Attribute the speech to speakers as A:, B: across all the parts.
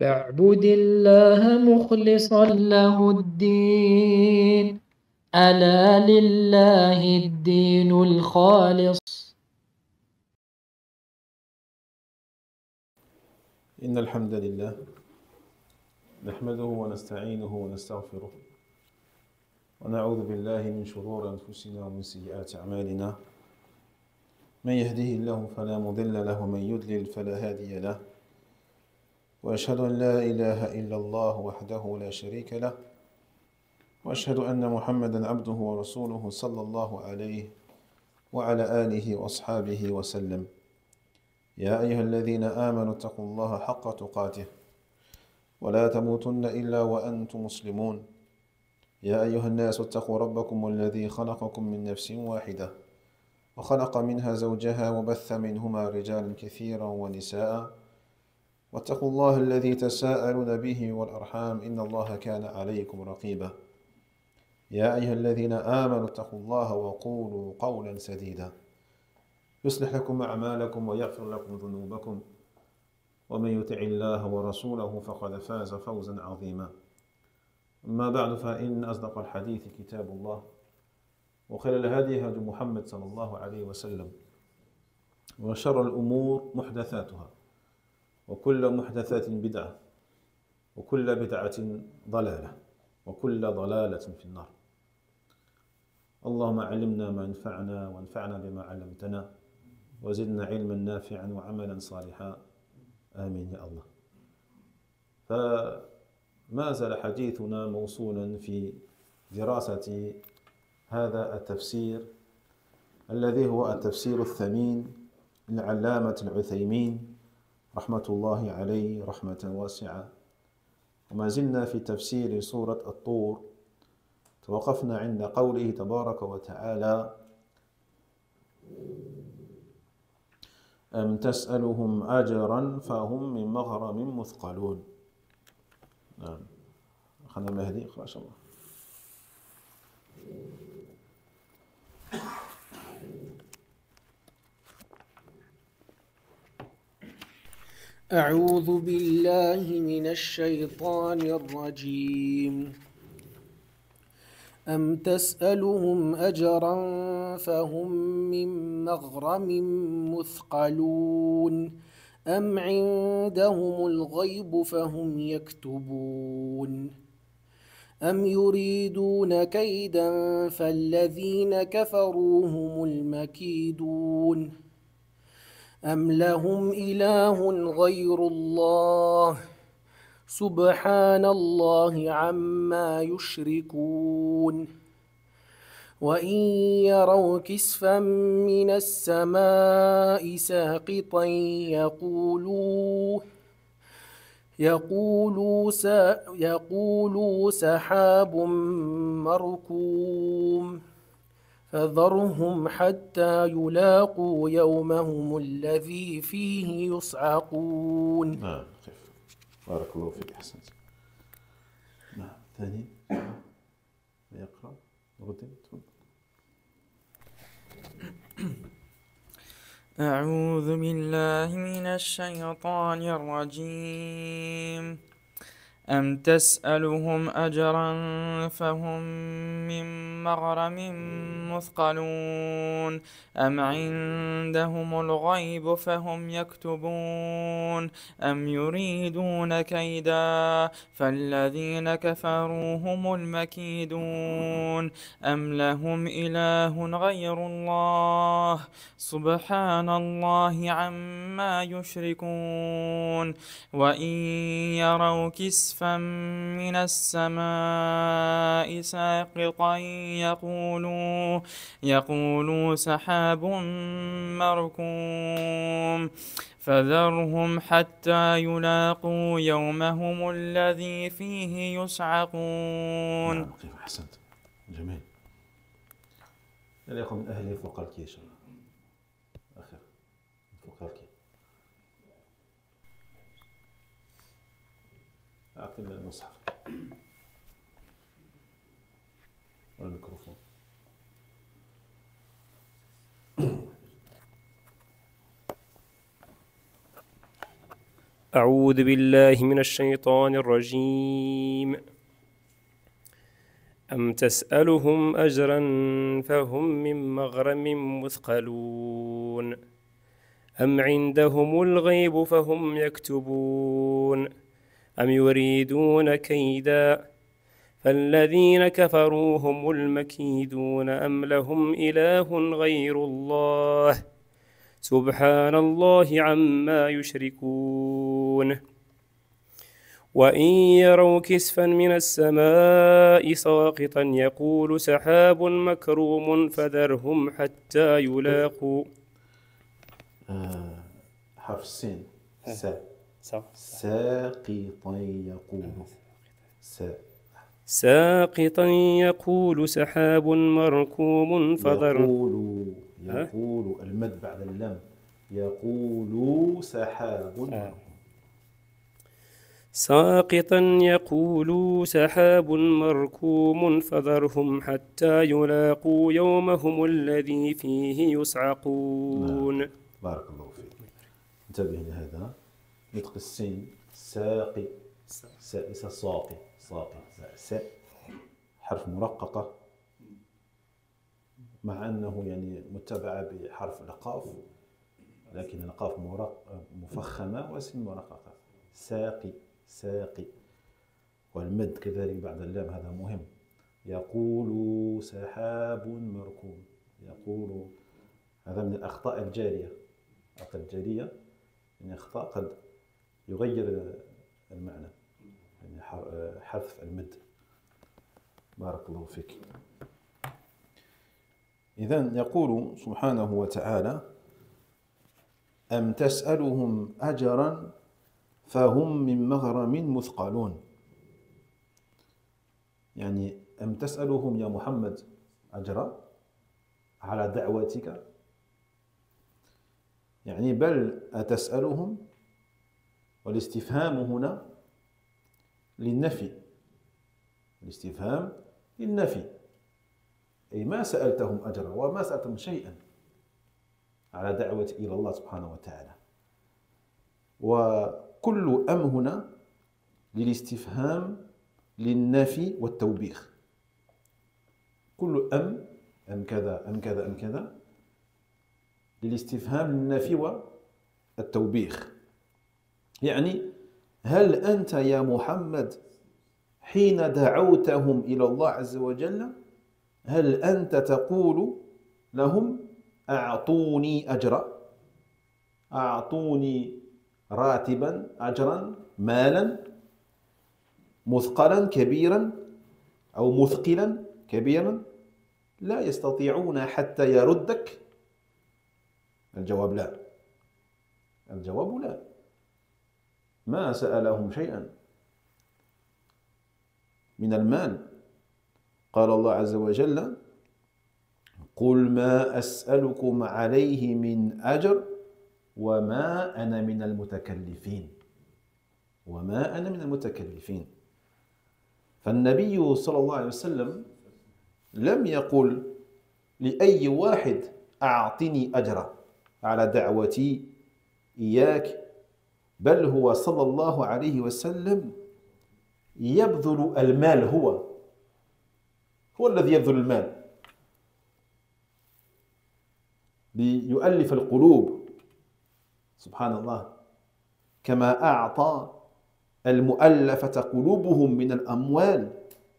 A: فاعبد الله مخلصا له الدين، ألا لله الدين الخالص.
B: إن الحمد لله نحمده ونستعينه ونستغفره ونعوذ بالله من شرور أنفسنا ومن سيئات أعمالنا. من يهده الله فلا مضل له ومن يضلل فلا هادي له، وأشهد أن لا إله إلا الله وحده لا شريك له، وأشهد أن محمدا عبده ورسوله صلى الله عليه وعلى آله وأصحابه وسلم. يا أيها الذين آمنوا اتقوا الله حق تقاته ولا تموتن إلا وأنتم مسلمون. يا أيها الناس اتقوا ربكم الذي خلقكم من نفس واحدة وخلق منها زوجها وبث منهما رجالا كثيرا ونساء، واتقوا الله الذي تساءلون به والأرحام إن الله كان عليكم رقيبا. يا أيها الذين آمنوا اتقوا الله وقولوا قولا سديدا يصلح لكم أعمالكم ويغفر لكم ذنوبكم، ومن يطع الله ورسوله فقد فاز فوزا عظيما. أما بعد، فإن أصدق الحديث كتاب الله، وخير الهدي هدي محمد صلى الله عليه وسلم، وشر الأمور محدثاتها، وكل محدثات بدعة، وكل بدعة ضلالة، وكل ضلالة في النار. اللهم علمنا ما ينفعنا وانفعنا بما علمتنا وزدنا علما نافعا وعملا صالحا، آمين يا الله. فما زال حديثنا موصولا في دراسة هذا التفسير الذي هو التفسير الثمين للعلامة العثيمين رحمة الله عليه رحمة واسعة. وما زلنا في تفسير سورة الطور، توقفنا عند قوله تبارك وتعالى: أم تسألهم أجرا فهم من مغرم مثقلون. نعم، خلنا مهدي ما شاء الله.
C: أعوذ بالله من الشيطان الرجيم. أم تسألهم أجرا فهم من مغرم مثقلون، أم عندهم الغيب فهم يكتبون، أم يريدون كيدا فالذين كفروا هم المكيدون، أم لهم إله غير الله سبحان الله عما يشركون. وإن يروا كسفا من السماء ساقطا يقولوا سحاب مركوم، فذرهم حتى يلاقوا يومهم الذي فيه يصعقون.
B: نعم، بارك الله فيك، أحسنت. نعم، ثاني يقرأ غدي.
D: أعوذ بالله من الشيطان الرجيم. أم تسألهم أجرا فهم من مغرم مثقلون، أم عندهم الغيب فهم يكتبون، أم يريدون كيدا فالذين كفروا هم المكيدون، أم لهم إله غير الله سبحان الله عما يشركون. وإن يروا كسفا من السماء ساقطا يقولوا سحاب مركوم، فذرهم حتى يلاقوا يومهم الذي فيه يصعقون.
B: نعم، كيف أحسنت، جميل. الأخ من أهل فوق الكيش أخير فوق الكيش. أعطينا المصحف والميكروفون.
E: أعوذ بالله من الشيطان الرجيم. أم تسألهم أجرا فهم من مغرم مثقلون أم عندهم الغيب فهم يكتبون أم يريدون كيدا فالذين كفروا هم المكيدون أم لهم إله غير الله سبحان الله عما يشركون وإن يروا كسفا من السماء ساقطا يقول سحاب مكروم فذرهم حتى يلاقوا
B: حرف السين ساقطا يقول
E: ساقطا يقول سحاب مركوم
B: يقول المد بعد اللام يقول سحاب
E: ساقطا يقول سحاب مركوم فذرهم حتى يلاقوا يومهم الذي فيه يصعقون.
B: بارك الله فيك. انتبه لهذا نطق السين ساقي ساقي حرف مرققة مع أنه يعني متبعة بحرف القاف، لكن القاف مفخمة والسين مرققة. ساقي والمد كذلك بعد اللام، هذا مهم. يقول سحاب مركوم، يقول هذا من الأخطاء الجارية. يعني أخطاء قد يغير المعنى، يعني حذف المد. بارك الله فيك. إذن يقول سبحانه وتعالى أم تسألهم أجرا فهم من مغرم مثقلون، يعني أم تسألهم يا محمد أجرا على دعوتك، يعني بل أتسألهم، والاستفهام هنا للنفي، الاستفهام للنفي، أي ما سألتهم أجرا وما سألتهم شيئا على دعوة إلى الله سبحانه وتعالى. وكل أم هنا للاستفهام للنفي والتوبيخ، كل أم كذا أم كذا أم كذا للاستفهام للنفي والتوبيخ. يعني هل أنت يا محمد حين دعوتهم إلى الله عز وجل هل أنت تقول لهم أعطوني أجرا، أعطوني راتبا، أجرا، مالا مثقلا كبيرا أو مثقلا كبيرا؟ لا يستطيعون حتى يردك. الجواب لا، الجواب لا، ما سألهم شيئا من المال. قال الله عز وجل قل ما أسألكم عليه من أجر وما أنا من المتكلفين، وما أنا من المتكلفين. فالنبي صلى الله عليه وسلم لم يقل لأي واحد أعطني أجرا على دعوتي إياك، بل هو صلى الله عليه وسلم يبذل المال، هو الذي يبذل المال ليؤلف القلوب، سبحان الله، كما أعطى المؤلفة قلوبهم من الأموال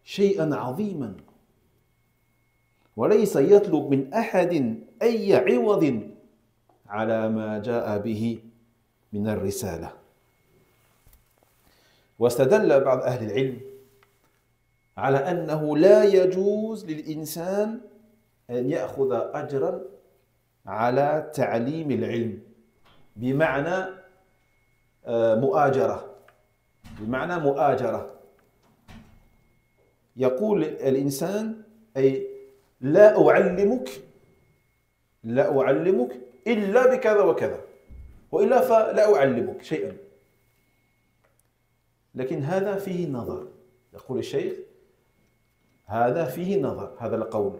B: شيئا عظيما، وليس يطلب من أحد أي عوض على ما جاء به من الرسالة. واستدل بعض أهل العلم على أنه لا يجوز للإنسان أن يأخذ أجرا على تعليم العلم بمعنى مؤاجرة، بمعنى مؤاجرة. يقول الإنسان أي لا أعلمك إلا بكذا وكذا، وإلا فلا أعلمك شيئا. لكن هذا فيه نظر، يقول الشيخ هذا فيه نظر، هذا القول،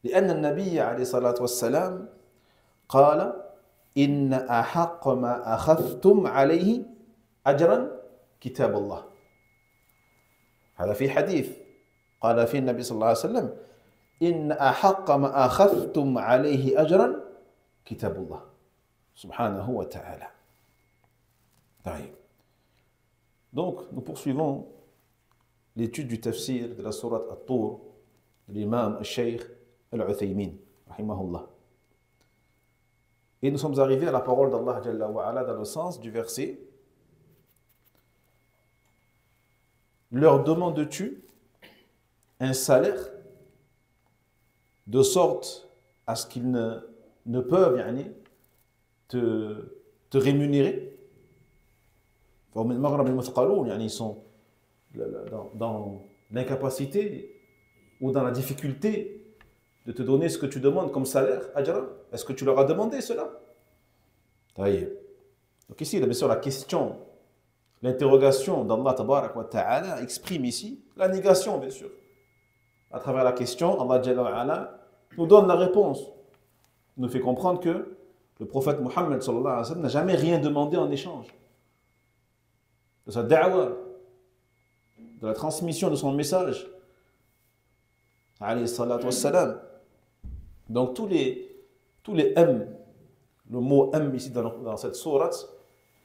B: لأن النبي عليه الصلاة والسلام قال إن أحق ما أخذتم عليه أجرا كتاب الله. هذا في حديث قال فيه النبي صلى الله عليه وسلم إن أحق ما أخذتم عليه أجرا كتاب الله سبحانه وتعالى. Donc, nous poursuivons l'étude du tafsir de la sourate At-Tur de l'imam al-Shaykh al-Uthaymin, rahimahullah. Et nous sommes arrivés à la parole d'Allah Jalla wa Ala dans le sens du verset. Leur demandes-tu un salaire de sorte à ce qu'ils ne peuvent te rémunérer? Ils sont dans l'incapacité ou dans la difficulté de te donner ce que tu demandes comme salaire, ajra. Est-ce que tu leur as demandé cela? Donc ici, bien sûr, la question, l'interrogation d'Allah Tabarak wa Ta'ala exprime ici la négation, bien sûr. À travers la question, Allah Jalla wa Ala nous donne la réponse. Il nous fait comprendre que le prophète Muhammad sallallahu alayhi wa sallam n'a jamais rien demandé en échange de sa da'wa, de la transmission de son message, alayhi salatu wassalam. Donc tous les M, le mot M ici dans cette sourate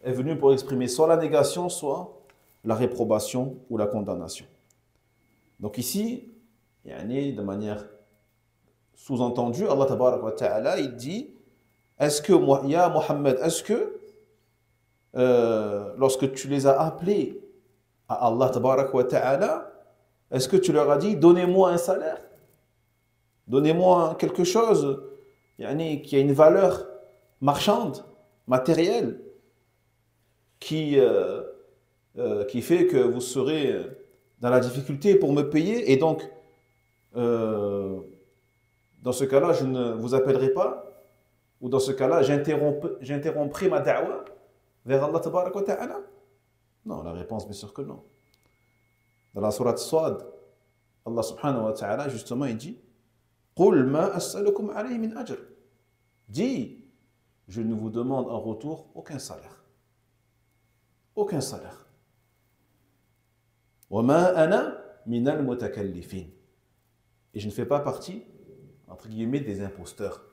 B: est venu pour exprimer soit la négation, soit la réprobation ou la condamnation. Donc ici, de manière sous-entendue, Allah Tabarak wa Ta'ala, il dit, est-ce que, ya Muhammad, est-ce que lorsque tu les as appelés à Allah Tabarak wa Ta'ala, est-ce que tu leur as dit, donnez-moi un salaire, donnez-moi quelque chose qui a une valeur marchande, matérielle, qui fait que vous serez dans la difficulté pour me payer, et donc dans ce cas-là je ne vous appellerai pas, ou dans ce cas-là j'interromprai ma da'wa vers Allah Tabarak wa Ta'ala? Non, la réponse bien sûr que non. Dans la sourate Sad, Allah subhanahu wa ta'ala justement il dit قُلْ مَا أَسْأَلُكُمْ عَلَيْهِ مِنْ أَجْرٍ. Dis, je ne vous demande en retour aucun salaire. Aucun salaire. وَمَا أَنَا مِنَ الْمُتَكَلِّفِينَ. Et je ne fais pas partie, entre guillemets, des imposteurs.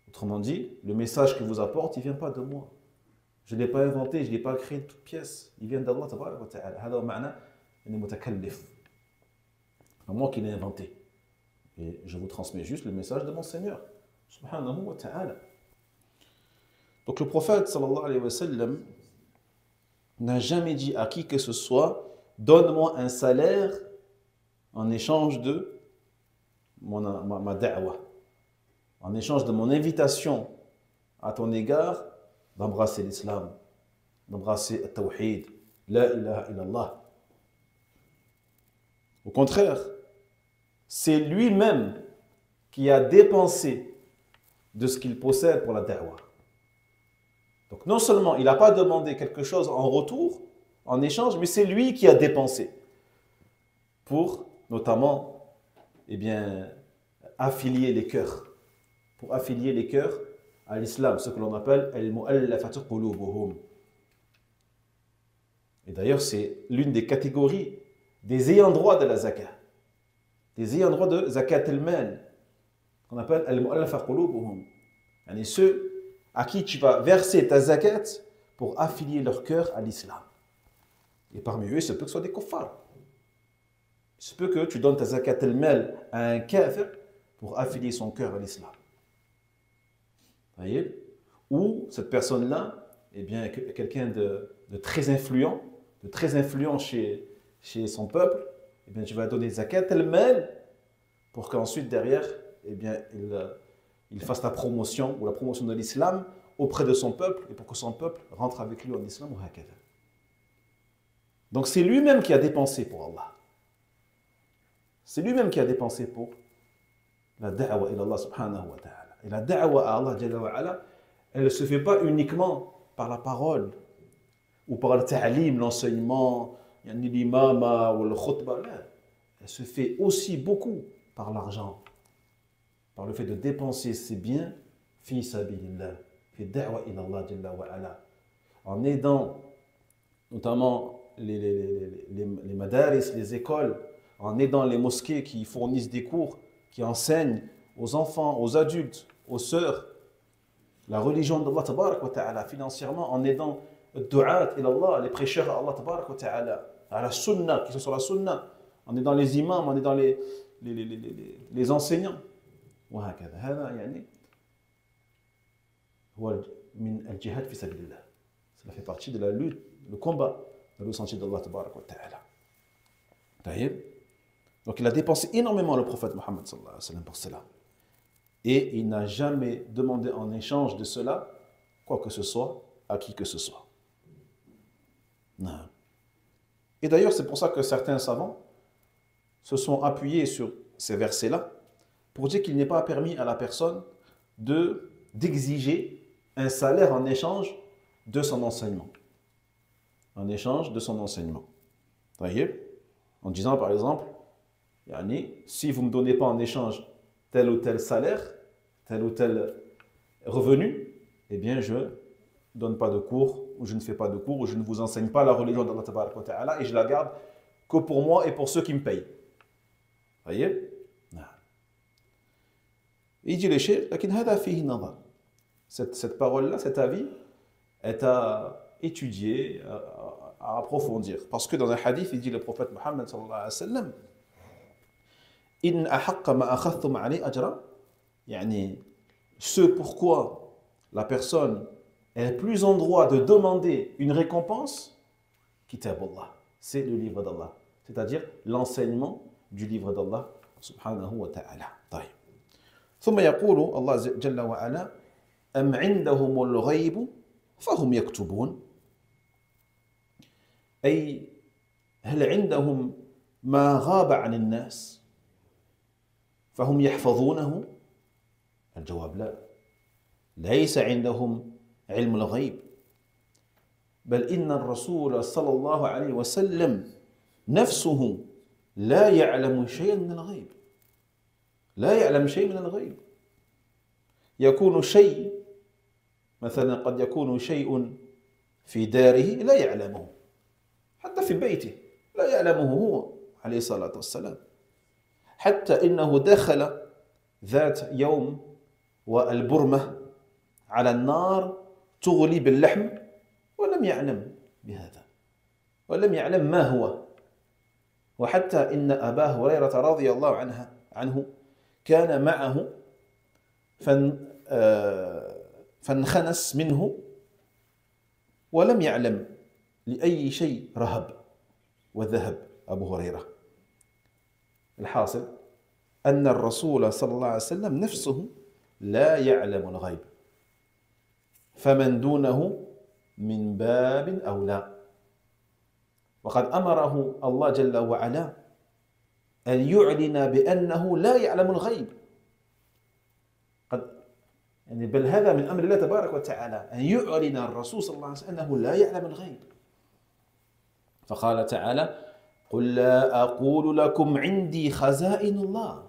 B: Autrement dit, le message que vous apporte, il ne vient pas de moi. Je ne l'ai pas inventé, je ne l'ai pas créé de toute pièce. Il vient d'Allah Tabarak wa Ta'ala. هذا معنى المتكلف. C'est moi qui l'ai inventé. Et je vous transmets juste le message de mon Seigneur. Subhanahu wa ta'ala. Donc le prophète sallallahu alayhi wa sallam n'a jamais dit à qui que ce soit, donne-moi un salaire en échange de ma da'wa, en échange de mon invitation à ton égard d'embrasser l'islam, d'embrasser le tawhid, la ilaha illallah. Au contraire, c'est lui-même qui a dépensé de ce qu'il possède pour la da'wa. Donc non seulement il n'a pas demandé quelque chose en retour, en échange, mais c'est lui qui a dépensé pour notamment affilier les cœurs, pour affilier les cœurs à l'islam, ce que l'on appelle al-mu'allafatu qulubuhum. Et d'ailleurs c'est l'une des catégories des ayants droit de la zakat, des ayants droit de zakat al-mal, qu'on appelle al-mu'allafa qulubuhum, ceux à qui tu vas verser ta zakat pour affilier leur cœur à l'islam. Et parmi eux, il se peut que ce soit des kuffars. Il se peut que tu donnes ta zakat al-mal à un kafir pour affilier son cœur à l'islam. Voyez? Ou cette personne-là, quelqu'un de très influent, chez son peuple, tu vas donner zakat al-mal pour qu'ensuite derrière, il fasse la promotion ou la promotion de l'islam auprès de son peuple et pour que son peuple rentre avec lui en islam ou hakada. Donc c'est lui-même qui a dépensé pour Allah. C'est lui-même qui a dépensé pour la da'wa ila Allah subhanahu wa ta'ala. Et la da'wa à Allah jalla wa ala, elle ne se fait pas uniquement par la parole ou par le ta'lim, l'enseignement, l'imama ou le khutbah. Elle se fait aussi beaucoup par l'argent, par le fait de dépenser ses biens fi sabilillah, في الدعوة إلى الله جل وعلا, en aidant notamment les madaris, les écoles, en aidant les mosquées qui fournissent des cours, qui enseignent aux enfants, aux adultes, aux sœurs, la religion d'Allah tabarak wa ta'ala financièrement, en aidant du'at ila Allah, les prêcheurs à Allah tabarak wa ta'ala, à la sunna, qui sont sur la sunna, en aidant les imams, en aidant les enseignants. وهكذا هذا يعني هو من الجهاد في سبيل الله. Cela fait partie de la lutte, le combat dans le sentier d'Allah tabarak wa ta'ala. Donc il a dépensé énormément le prophète Mohammed sallallahu alayhi wa sallam pour cela. Et il n'a jamais demandé en échange de cela quoi que ce soit à qui que ce soit. Non. Et d'ailleurs, c'est pour ça que certains savants se sont appuyés sur ces versets-là pour dire qu'il n'est pas permis à la personne d'exiger un salaire en échange de son enseignement. En échange de son enseignement. Voyez ? En disant par exemple, si vous ne me donnez pas en échange tel ou tel salaire, tel ou tel revenu, eh bien je ne donne pas de cours, ou je ne fais pas de cours, ou je ne vous enseigne pas la religion d'Allah tabaraka wa ta'ala, et je la garde que pour moi et pour ceux qui me payent. Voyez? Il dit le cheikh, cette parole-là, cet avis, est à étudier, à approfondir. Parce que dans un hadith, il dit le prophète Mohammed sallallahu alayhi wa sallam, in ahaqqa ma akhadhtum alayhi ajra, yani ce pourquoi la personne est plus en droit de demander une récompense, kitabullah, c'est le livre d'Allah, c'est-à-dire l'enseignement du livre d'Allah subhanahu wa ta'ala. طيب. ثم يقول الله جل وعلا أم عندهم الغيب فهم يكتبون, أي هل عندهم ما غاب عن الناس فهم يحفظونه؟ الجواب لا, ليس عندهم علم الغيب, بل إن الرسول صلى الله عليه وسلم نفسه لا يعلم شيئا من الغيب, لا يعلم شيء من الغيب. يكون شيء مثلا, قد يكون شيء في داره لا يعلمه, حتى في بيته لا يعلمه هو عليه الصلاة والسلام, حتى إنه دخل ذات يوم والبرمة على النار تغلي باللحم ولم يعلم بهذا, ولم يعلم ما هو. وحتى إن أبا هريرة رضي الله عنه كان معه فانخنس منه ولم يعلم لأي شيء رهب وذهب أبو هريرة. الحاصل أن الرسول صلى الله عليه وسلم نفسه لا يعلم الغيب, فمن دونه من باب أولى. وقد أمره الله جل وعلا أن يعلن بأنه لا يعلم الغيب, يعني بل هذا من أمر الله تبارك وتعالى أن يعلن الرسول صلى الله عليه وسلم أنه لا يعلم الغيب. فقال تعالى قل لا أقول لكم عندي خزائن الله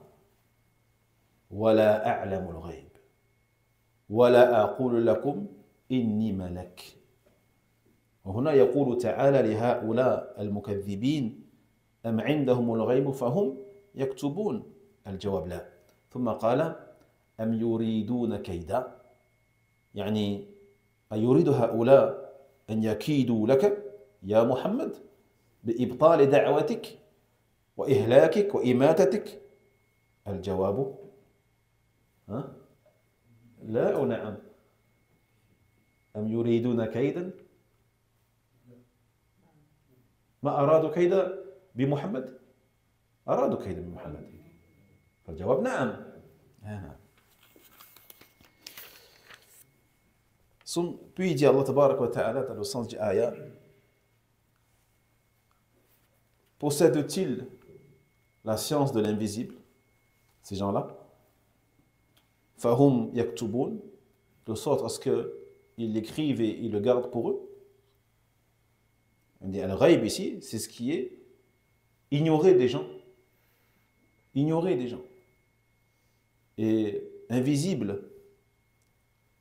B: ولا أعلم الغيب ولا أقول لكم إني ملك. وهنا يقول تعالى لهؤلاء المكذبين أم عندهم الغيب فهم يكتبون؟ الجواب لا. ثم قال أم يريدون كيدا، يعني أيريد هؤلاء أن يكيدوا لك يا محمد بإبطال دعوتك وإهلاكك وإماتتك؟ الجواب لا أو نعم. أم يريدون كيدا؟ ما أرادوا كيدا بمحمد؟ أرادوا كيدا بمحمد، فالجواب نعم. Puis il dit Allah tabaraka wa ta'ala dans le sens du ayah: possèdent-ils la science de l'invisible, ces gens-là? Fahum yaktubun, de sorte à ce qu'ils l'écrivent et ils le gardent pour eux. On dit al-ghaib ici, c'est ce qui est ignoré des gens. Ignoré des gens. Et invisible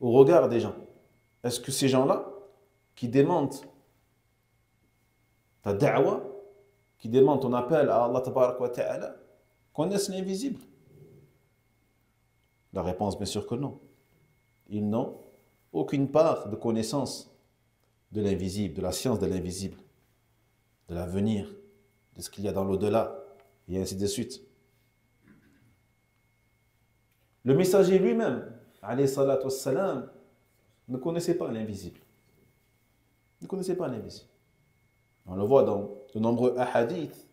B: au regard des gens. est-ce que ces gens-là qui démentent ta da'wa, qui démentent ton appel à Allah tabarak wa ta'ala, connaissent l'invisible? La réponse, bien sûr que non. Ils n'ont aucune part de connaissance de l'invisible, de la science de l'invisible, de l'avenir, de ce qu'il y a dans l'au-delà, et ainsi de suite. Le messager lui-même, alayhi salatu wassalam, ne connaissait pas l'invisible. Ne connaissait pas l'invisible. On le voit dans de nombreux hadiths,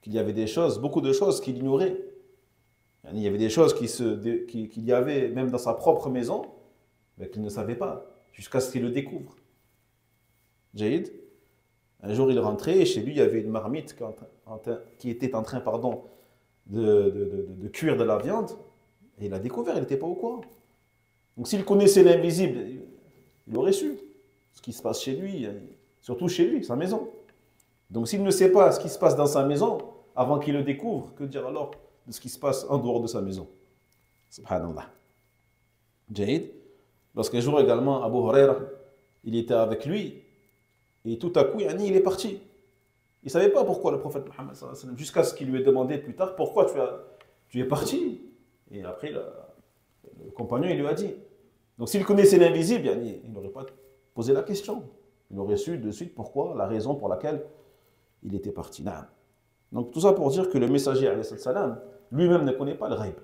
B: qu'il y avait des choses, beaucoup de choses qu'il ignorait. Il y avait des choses qu'il y avait même dans sa propre maison, mais qu'il ne savait pas, jusqu'à ce qu'il le découvre. Jaïd, un jour il rentrait et chez lui il y avait une marmite qui était en train de cuire de la viande, et il a découvert, il n'était pas au courant. Donc s'il connaissait l'invisible, il aurait su ce qui se passe chez lui, surtout chez lui, sa maison. Donc s'il ne sait pas ce qui se passe dans sa maison, avant qu'il le découvre, que dire alors de ce qui se passe en dehors de sa maison? Subhanallah. Jaïd, lorsqu'un jour également, Abu Huraira, il était avec lui, et tout à coup, il est parti. Il ne savait pas pourquoi le prophète Mohammed, jusqu'à ce qu'il lui ait demandé plus tard, pourquoi tu es parti? Et après, le compagnon, il lui a dit. Donc s'il connaissait l'invisible, il n'aurait pas posé la question. Il aurait su de suite pourquoi, la raison pour laquelle il était parti. Donc tout ça pour dire que le messager, alayhi salam, lui-même ne connaît pas le ghaib,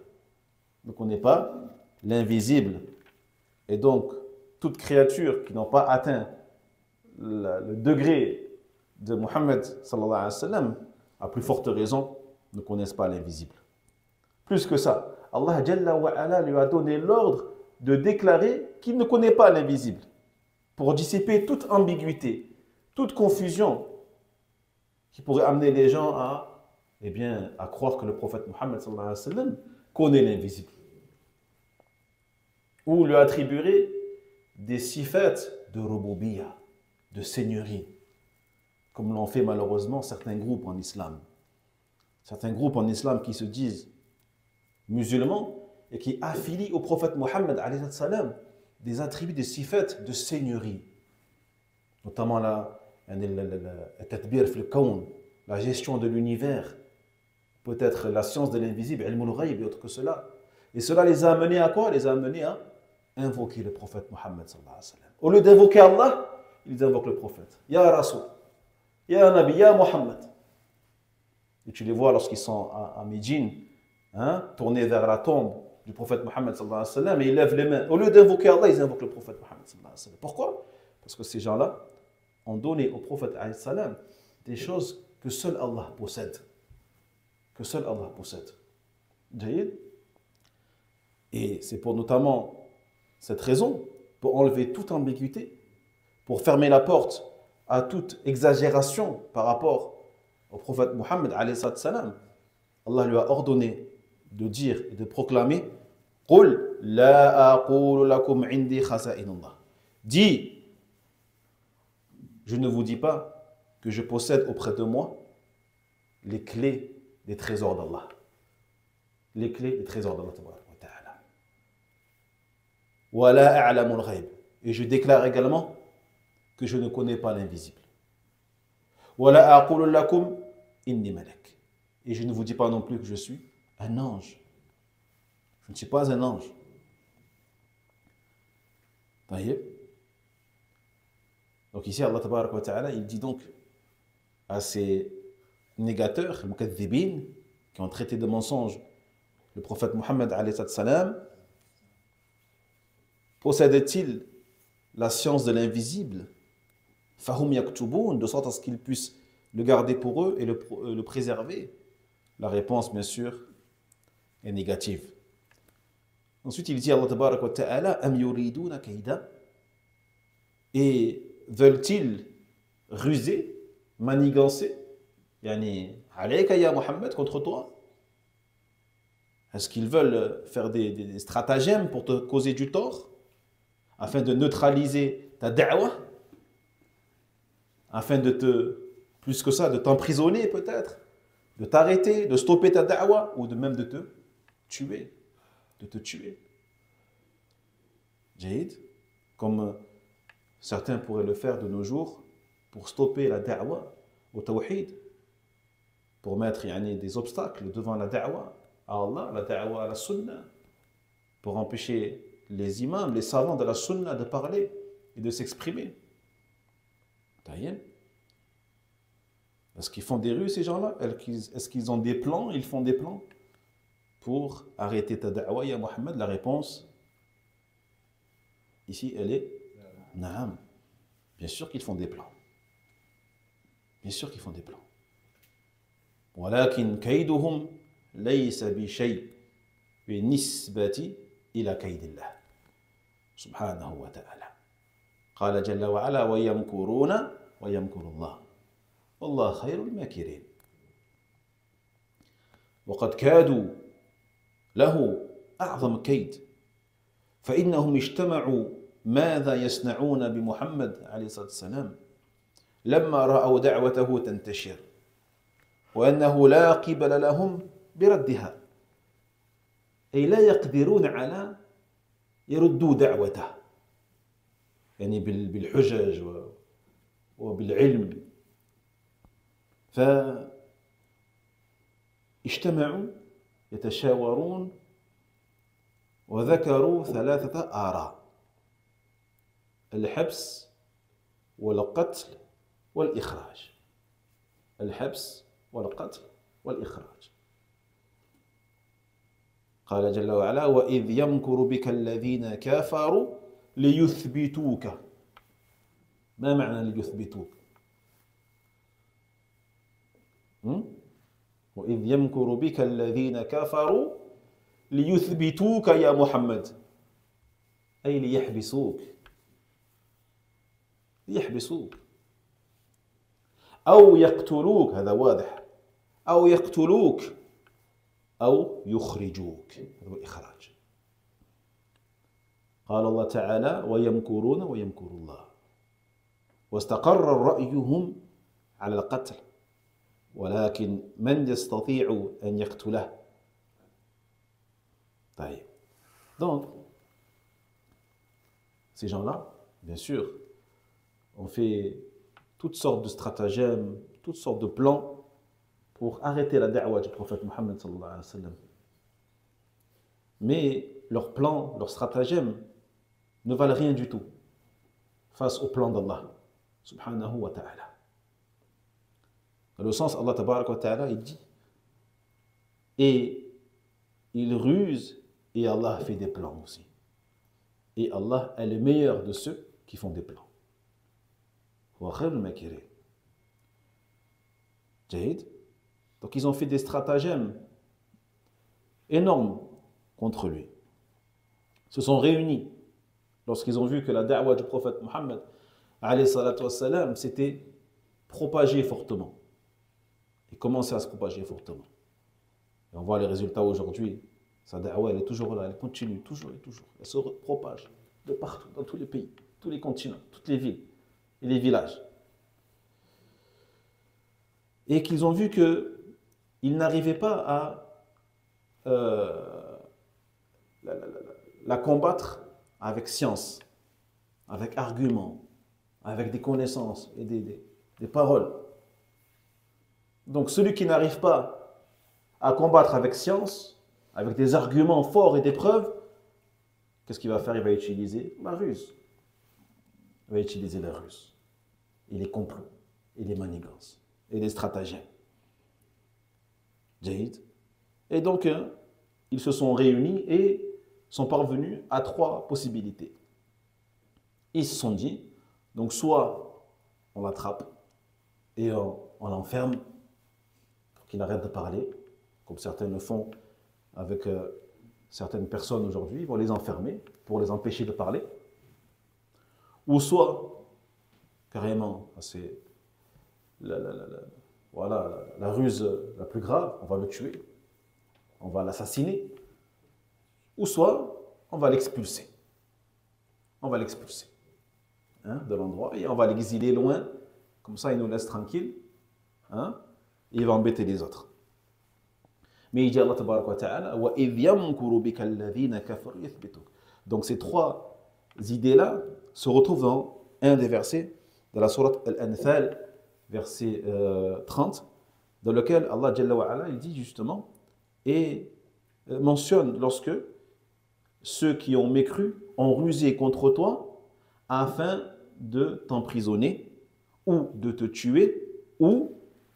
B: ne connaît pas l'invisible. Et donc, toute créature qui n'a pas atteint le degré de Muhammad sallallahu alayhi wa sallam, à plus forte raison, ne connaissent pas l'invisible. Plus que ça, Allah Jalla wa ala lui a donné l'ordre de déclarer qu'il ne connaît pas l'invisible, pour dissiper toute ambiguïté, toute confusion qui pourrait amener les gens à croire que le prophète Muhammad sallallahu alayhi wa sallam connaît l'invisible. Ou lui attribuerait des sifat de rububiyya, de seigneurie, comme l'ont fait malheureusement certains groupes en islam. Certains groupes en islam qui se disent musulmans et qui affilient au prophète Mohammed alayhi salam des attributs de sifat de seigneurie, notamment la gestion de l'univers, peut-être la science de l'invisible, ilmul ghaib et autre que cela. Et cela les a amenés à quoi? Les a amenés à invoquer le prophète Mohammed sallallahu alayhi wa sallam. Au lieu d'invoquer Allah, ils invoquent le prophète. Ya Rasoul, Ya Nabi, Ya Muhammad. Et tu les vois lorsqu'ils sont à Médine, tournés vers la tombe du prophète Mohammed sallallahu alayhi wa sallam, et ils lèvent les mains. Au lieu d'invoquer Allah, ils invoquent le prophète Mohammed sallallahu alayhi wa sallam. Pourquoi? Parce que ces gens-là ont donné au prophète alayhi salam des choses que seul Allah possède. Que seul Allah possède. Et c'est pour notamment cette raison, pour enlever toute ambiguïté, pour fermer la porte à toute exagération par rapport au prophète Mohammed alayhi salam, Allah lui a ordonné de dire et de proclamer قُلْ لَا أَقُولُ لَكُمْ عِنْدِي خَزَائِنُ اللَّهِ. Dis, je ne vous dis pas que je possède auprès de moi les clés des trésors d'Allah. Les clés des trésors d'Allah. وَلَا أَعْلَمُ الْغَيْبِ. Et je déclare également que je ne connais pas l'invisible. وَلَا أَقُولُ لَكُمْ إِنِّي مَلَكٌ. Et je ne vous dis pas non plus que je suis un ange. Je ne suis pas un ange. Donc ici, Allah tabarak wa ta'ala, il dit donc à ces négateurs, mukaththibin, qui ont traité de mensonge le prophète Mohammed alayhi salam, possède-t-il la science de l'invisible? Fahum yaktubun, de sorte à ce qu'ils puissent le garder pour eux et le préserver? La réponse, bien sûr, est négative. Ensuite, il dit Allah tabarak wa ta'ala, am yuriduna kayda, et veulent-ils ruser, manigancer, yani alayka ya Muhammad, contre toi? Est-ce qu'ils veulent faire des stratagèmes pour te causer du tort, afin de neutraliser ta da'wa, afin plus que ça, de t'emprisonner peut-être, de t'arrêter, de stopper ta da'wa, ou de même de te tuer, Jaïd. comme certains pourraient le faire de nos jours, pour stopper la da'wa au tawhid, pour mettre des obstacles devant la da'wa à Allah, la da'wa à la sunna, pour empêcher les imams, les savants de la sunna de parler et de s'exprimer. Est-ce qu'ils font des rues, ces gens-là? Est-ce qu'ils ont des plans? Ils font des plans pour arrêter ta da'wa, ya Muhammad? La réponse, ici, elle est Naam. Bien sûr qu'ils font des plans. Bien sûr qu'ils font des plans. ولكن كيدهم ليس بشيء بالنسبة إلى كيد الله سبحانه وتعالى. قال جل وعلا ويمكرون ويمكر الله والله خير الماكرين. وقد كادوا له أعظم كيد فإنهم اجتمعوا ماذا يصنعون بمحمد عليه الصلاة والسلام لما رأوا دعوته تنتشر وأنه لا قبل لهم بردها، أي لا يقدرون على يردوا دعوته يعني بالحجج وبالعلم. فاجتمعوا يتشاورون وذكروا 3 آراء: الحبس والقتل والإخراج. الحبس والقتل والإخراج. قال جل وعلا وإذ يمكر بك الذين كفروا ليثبتوك. ما معنى ليثبتوك؟ وإذ يمكر بك الذين كفروا ليثبتوك يا محمد، أي ليحبسوك. ليحبسوك أو يقتلوك، هذا واضح، أو يقتلوك أو يخرجوك، هذا هو الإخراج. قال الله تعالى ويمكرون ويمكر الله، واستقر رأيهم على القتل، ولكن من يستطيع أن يقتله؟ طيب. Donc, ces gens-là, bien sûr, ont fait toutes sortes de stratagèmes, toutes sortes de plans pour arrêter la da'wa du prophète Mohammed sallallahu alayhi wa sallam. Mais leurs plans, leurs stratagèmes ne valent rien du tout face au plan d'Allah subhanahu wa ta'ala. Dans le sens, Allah tabarak wa ta'ala, il dit et il ruse et Allah fait des plans aussi. Et Allah est le meilleur de ceux qui font des plans. Donc ils ont fait des stratagèmes énormes contre lui. Ils se sont réunis lorsqu'ils ont vu que la da'wa du prophète Mohammed s'était propagée fortement et commençait à se propager fortement. Et on voit les résultats aujourd'hui. Sa da'wa, elle est toujours là, elle continue toujours et toujours. Elle se propage de partout, dans tous les pays, tous les continents, toutes les villes et les villages. Et qu'ils ont vu qu'ils n'arrivaient pas à la combattre avec science, avec arguments, avec des connaissances et des paroles. Donc celui qui n'arrive pas à combattre avec science, avec des arguments forts et des preuves, qu'est-ce qu'il va faire? Il va utiliser la ruse. Il va utiliser la ruse, et les complots, et les manigances, et les stratagèmes. Jahid. Et donc, ils se sont réunis et sont parvenus à 3 possibilités. Ils se sont dit, donc soit on l'attrape et on l'enferme pour qu'il arrête de parler, comme certains le font avec certaines personnes aujourd'hui, ils vont les enfermer pour les empêcher de parler. Ou soit, carrément, c'est la ruse la plus grave, on va le tuer, on va l'assassiner. Ou soit, on va l'expulser. On va l'expulser de l'endroit et on va l'exiler loin, comme ça il nous laisse tranquille, et il va embêter les autres. Mais il dit Allah tabaraka wa ta'ala wa idh yamkuru bika alladhina kafaru yuthbituk. Donc ces 3 idées-là se retrouvent dans un des versets de la sourate Al-Anfal, verset 30, dans lequel Allah Jalla wa Ala, il dit justement et mentionne lorsque ceux qui ont mécru ont rusé contre toi afin de t'emprisonner ou de te tuer ou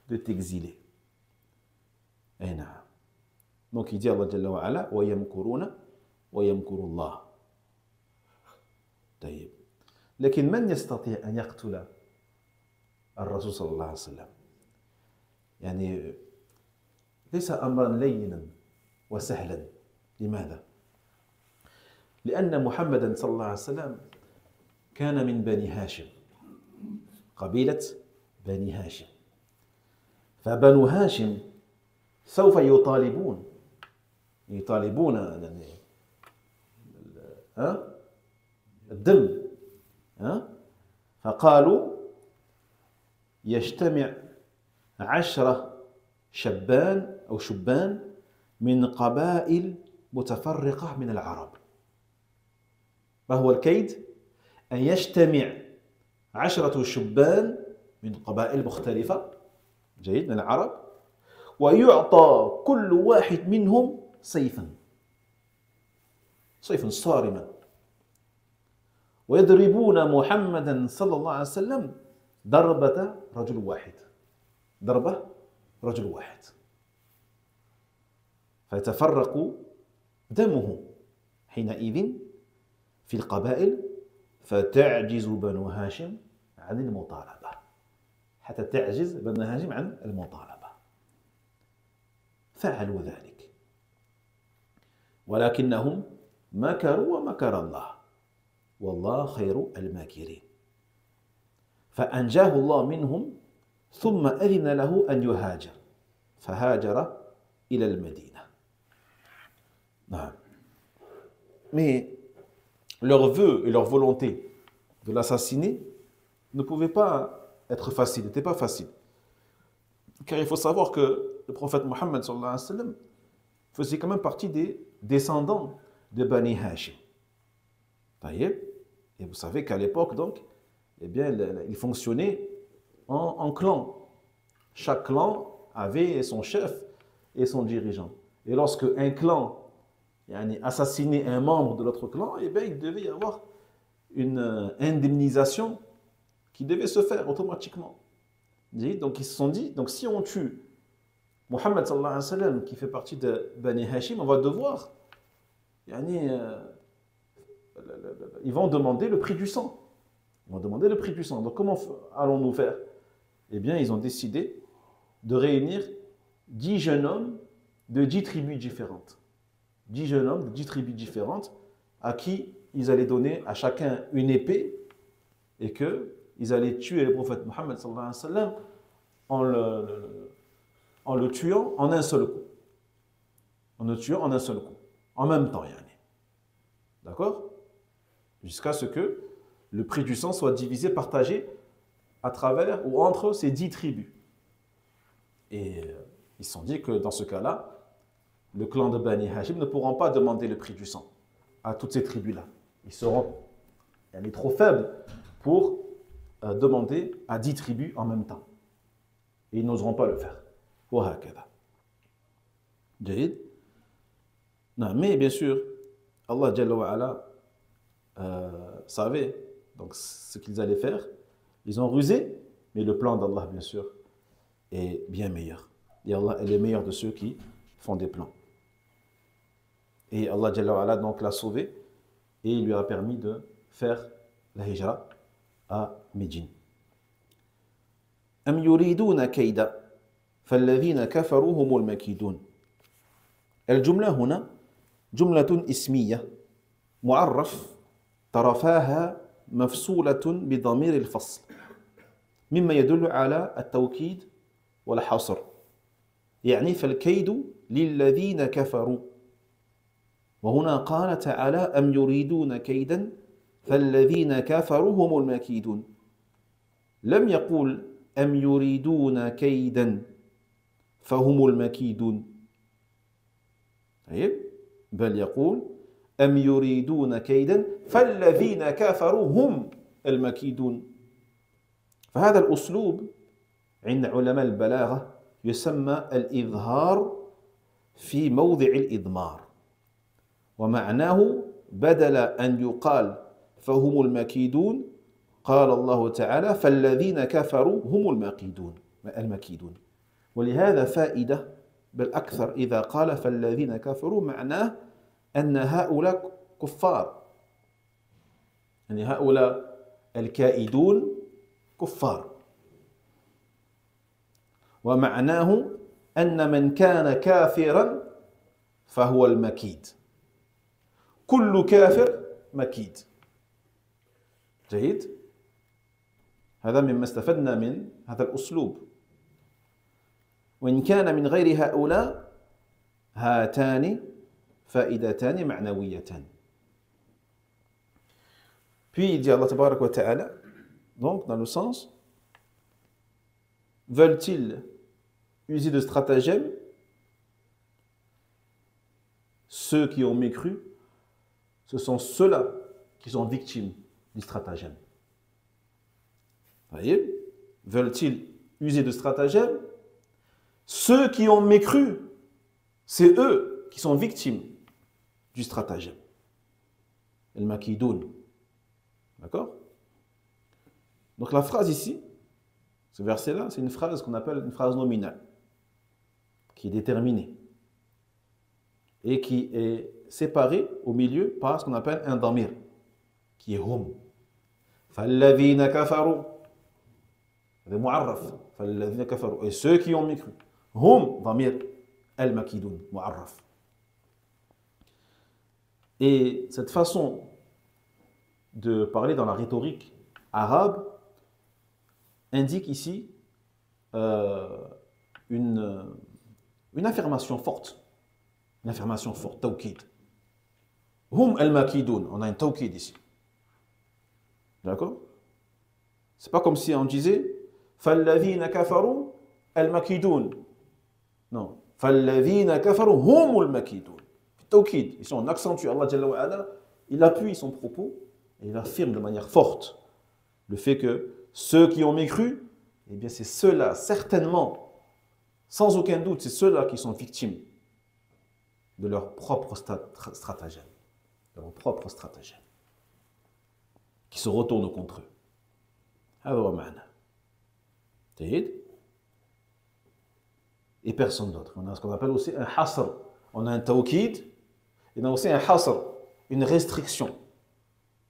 B: de t'exiler. Donc il dit Allah Jalla wa Ala wa yamkuruna wa yamkurullah. طيب لكن من يستطيع أن يقتل الرسول صلى الله عليه وسلم؟ يعني ليس أمرا لينا وسهلا. لماذا؟ لأن محمدا صلى الله عليه وسلم كان من بني هاشم، قبيلة بني هاشم، فبنو هاشم سوف يطالبون يعني الدم، فقالوا يجتمع 10 شبان أو شبان من قبائل متفرقة من العرب. ما هو الكيد؟ أن يجتمع 10 شبان من قبائل مختلفة جيد من العرب، ويعطى كل واحد منهم سيفا صارما، ويضربون محمدا صلى الله عليه وسلم ضربة رجل واحد فيتفرق دمه حينئذ في القبائل، فتعجز بنو هاشم عن المطالبة، حتى تعجز بنو هاشم عن المطالبة. فعلوا ذلك ولكنهم مكروا ومكر الله والله خير الماكرين، فأنجاه الله منهم ثم أذن له أن يهاجر، فهاجر إلى المدينة. Mais leur vœu et leur volonté de l'assassiner ne pouvaient pas être facile, n'était pas facile. Car il faut savoir que le prophète Mohammed sallallahu alayhi wa sallam faisait quand même partie des descendants de Bani Hashim. Et vous savez qu'à l'époque, donc, eh bien, il fonctionnait en clan. Chaque clan avait son chef et son dirigeant. Et lorsque un clan assassinait un membre de l'autre clan, eh bien, il devait y avoir une indemnisation qui devait se faire automatiquement. Donc ils se sont dit, donc si on tue Mohammed sallallahu alayhi wa sallam qui fait partie de Bani Hashim, on va devoir, ils vont demander le prix du sang. Donc comment allons-nous faire? Eh bien, ils ont décidé de réunir 10 jeunes hommes de 10 tribus différentes. 10 jeunes hommes de 10 tribus différentes à qui ils allaient donner à chacun une épée et qu'ils allaient tuer le prophète Mohammed sallallahu alayhi wa sallam en le tuant en un seul coup. En même temps, D'accord? Jusqu'à ce que le prix du sang soit divisé, partagé à travers ou entre ces 10 tribus. Et ils se sont dit que dans ce cas-là, le clan de Bani Hashim ne pourront pas demander le prix du sang à toutes ces tribus-là. Ils seront trop faibles pour demander à 10 tribus en même temps. Et ils n'oseront pas le faire. Mais bien sûr, Allah Jalla wa Ala savait donc ce qu'ils allaient faire. Ils ont rusé, mais le plan d'Allah, bien sûr, est bien meilleur. Et Allah est le meilleur de ceux qui font des plans. Et Allah Jalla wa Ala donc l'a sauvé et il lui a permis de faire la hijra à Médine. أم يريدون كيدا فالذين كفروا هم المكيدون. الجملة هنا جملة اسمية معرف طرفاها مفصولة بضمير الفصل مما يدل على التوكيد والحصر. يعني فالكيد للذين كفروا. وهنا قال تعالى أم يريدون كيدا فالذين كفروا هم المكيدون. لم يقول أم يريدون كيدا فهم المكيدون، بل يقول أم يريدون كيدا فالذين كفروا هم المكيدون. فهذا الأسلوب عند علماء البلاغة يسمى الإظهار في موضع الإضمار، ومعناه بدل أن يقال فهم المكيدون قال الله تعالى فالذين كفروا هم المكيدون. ولهذا فائدة بل أكثر إذا قال فالذين كفروا معناه أن هؤلاء كفار، يعني هؤلاء الكائدون كفار، ومعناه أن من كان كافرا فهو المكيد، كل كافر مكيد. جيد؟ هذا مما استفدنا من هذا الأسلوب. وإن كان من غير هؤلاء هاتان فائدتان معنويتان. Puis il dit Allah Tabarak wa Ta'ala, donc dans le sens, veulent-ils user de stratagèmes? Ceux qui ont mécru, ce sont ceux-là qui sont victimes du stratagème. Vous voyez? Veulent-ils user de stratagèmes? Ceux qui ont mécru, c'est eux qui sont victimes du stratagème. El-Makidoun. D'accord? Donc la phrase ici, ce verset-là, c'est une phrase qu'on appelle une phrase nominale, qui est déterminée et qui est séparée au milieu par ce qu'on appelle un damir, qui est hum. فَالَّذِينَ كَفَرُوا, c'est mu'arraf. فَالَّذِينَ كَفَرُوا, et ceux qui ont mécru. Hum, damir, al-makidoun, mu'arraf. Et cette façon de parler dans la rhétorique arabe indique ici une affirmation forte. Une affirmation forte, tawkid. Hum al-makidoun, on a un tawkid ici. D'accord? C'est pas comme si on disait فَالَّذِينَ كَفَرُوا al-makidoun. Non. فَالَّذِينَ كَفَرُوا هُمُ الْمَكِيدُونَ. Tawkid. Ici on accentue. Allah Jalla wa Ala, il appuie son propos et il affirme de manière forte le fait que ceux qui ont mécru, eh bien c'est ceux-là, certainement, sans aucun doute, c'est ceux-là qui sont victimes de leur propre stratagème. De leur propre stratagème. Qui se retournent contre eux. هذا هو معنى. جيد. Et personne d'autre. On a ce qu'on appelle aussi un hasr. On a un tawkid, et on a aussi un hasr, une restriction,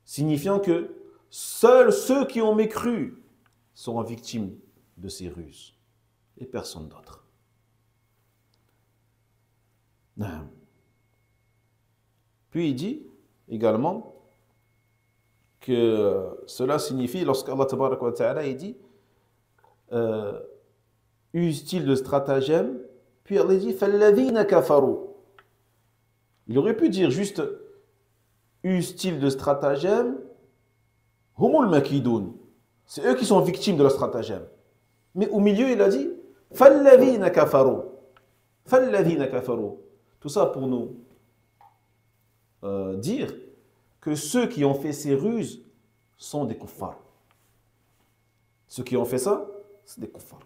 B: signifiant que seuls ceux qui ont mécru seront victimes de ces ruses, et personne d'autre. Puis il dit également que cela signifie, lorsqu'Allah Tabarak wa Ta'ala il dit use-t-il de stratagème, puis Allah dit فَالَّذِينَ كَفَرُوا. Il aurait pu dire juste use-t-il de stratagème, humul makidoun. C'est eux qui sont victimes de leur stratagème. Mais au milieu, il a dit فَالَّذِينَ كَفَرُوا. فَالَّذِينَ كَفَرُوا. Tout ça pour nous dire que ceux qui ont fait ces ruses sont des kuffars. Ceux qui ont fait ça, c'est des kuffars.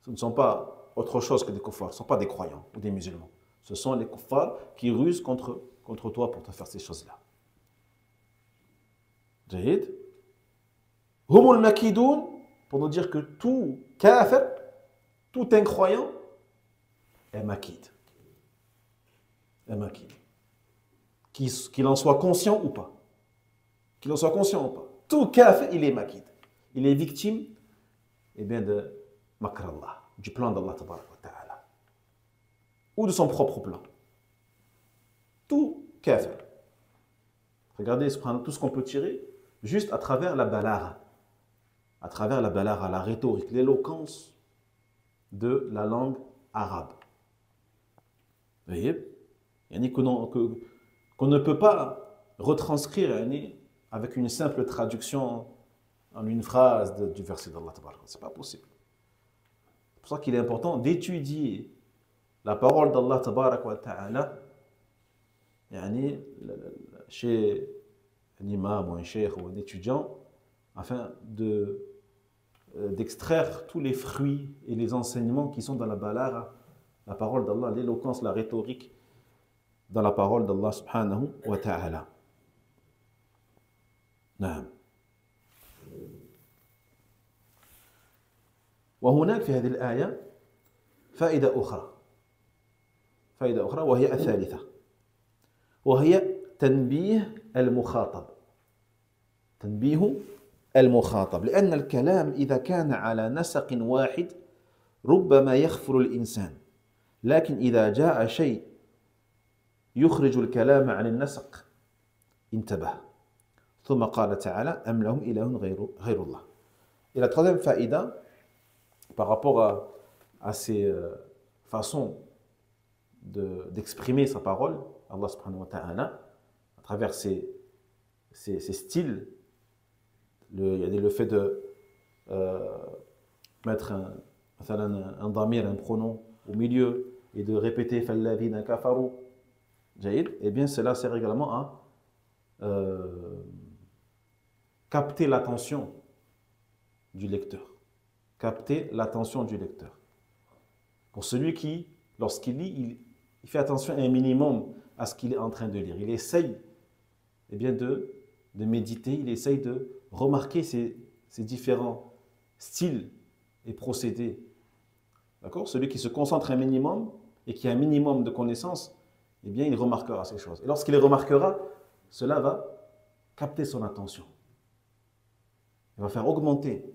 B: Ce ne sont pas autre chose que des kuffars, ce ne sont pas des croyants ou des musulmans. Ce sont les kuffars qui rusent contre toi pour te faire ces choses-là. Jahid. Humul makidoun, pour nous dire que tout kafir, tout incroyant, est makid. Est makid. Qu'il en soit conscient ou pas. Qu'il en soit conscient ou pas. Tout kafir, il est makid. Il est victime, eh bien, de makr Allah, du plan d'Allah Tabarak wa Ta'ala. Ou de son propre plan. Tout kafir. Regardez tout ce qu'on peut tirer juste à travers la balagha. À travers la balagha, la rhétorique, l'éloquence de la langue arabe. Vous voyez? Qu'on ne peut pas retranscrire avec une simple traduction en une phrase du verset d'Allah. Ce n'est pas possible. C'est pour ça qu'il est important d'étudier la parole d'Allah Tabarak wa Ta'ala chez un imam ou un cheikh ou un étudiant, afin d'extraire tous les fruits et les enseignements qui sont dans la balagha, la parole d'Allah, l'éloquence, la rhétorique dans la parole d'Allah subhanahu wa ta'ala. نعم. وهناك في هذه الآية فائدة أخرى وهي الثالثة، وهي تنبيه المخاطب، لأن الكلام إذا كان على نسق واحد ربما يغفل الإنسان، لكن إذا جاء شيء يخرج الكلام عن النسق انتبه. ثم قال تعالى أم لهم إله غير الله. Et la troisième faïda, par rapport à ces façons d'exprimer sa parole, Allah subhanahu wa ta'ala, à travers ces styles, le fait de mettre un damir, un pronom au milieu, et de répéter فَالَّذِينَ كَفَرُوا, eh bien cela sert également à capter l'attention du lecteur. Capter l'attention du lecteur. Pour celui qui, lorsqu'il lit, il fait attention un minimum à ce qu'il est en train de lire. Il essaye de méditer, il essaye de remarquer ces différents styles et procédés. D'accord? Celui qui se concentre un minimum et qui a un minimum de connaissances, eh bien, il remarquera ces choses. Et lorsqu'il les remarquera, cela va capter son attention. Il va faire augmenter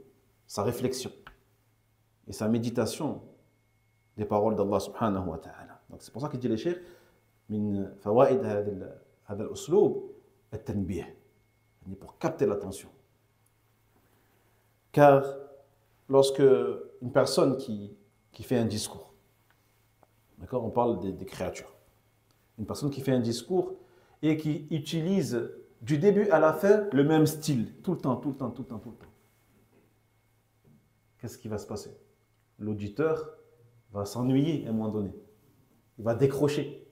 B: sa réflexion et sa méditation des paroles d'Allah subhanahu wa ta'ala. Donc c'est pour ça qu'il dit les cheikhs, min fawaid هذا الأسلوب التنبيه, pour capter l'attention. Car lorsque une personne qui fait un discours, d'accord, on parle des créatures, une personne qui fait un discours et qui utilise du début à la fin le même style, tout le temps. Qu'est-ce qui va se passer? L'auditeur va s'ennuyer à un moment donné. Il va décrocher.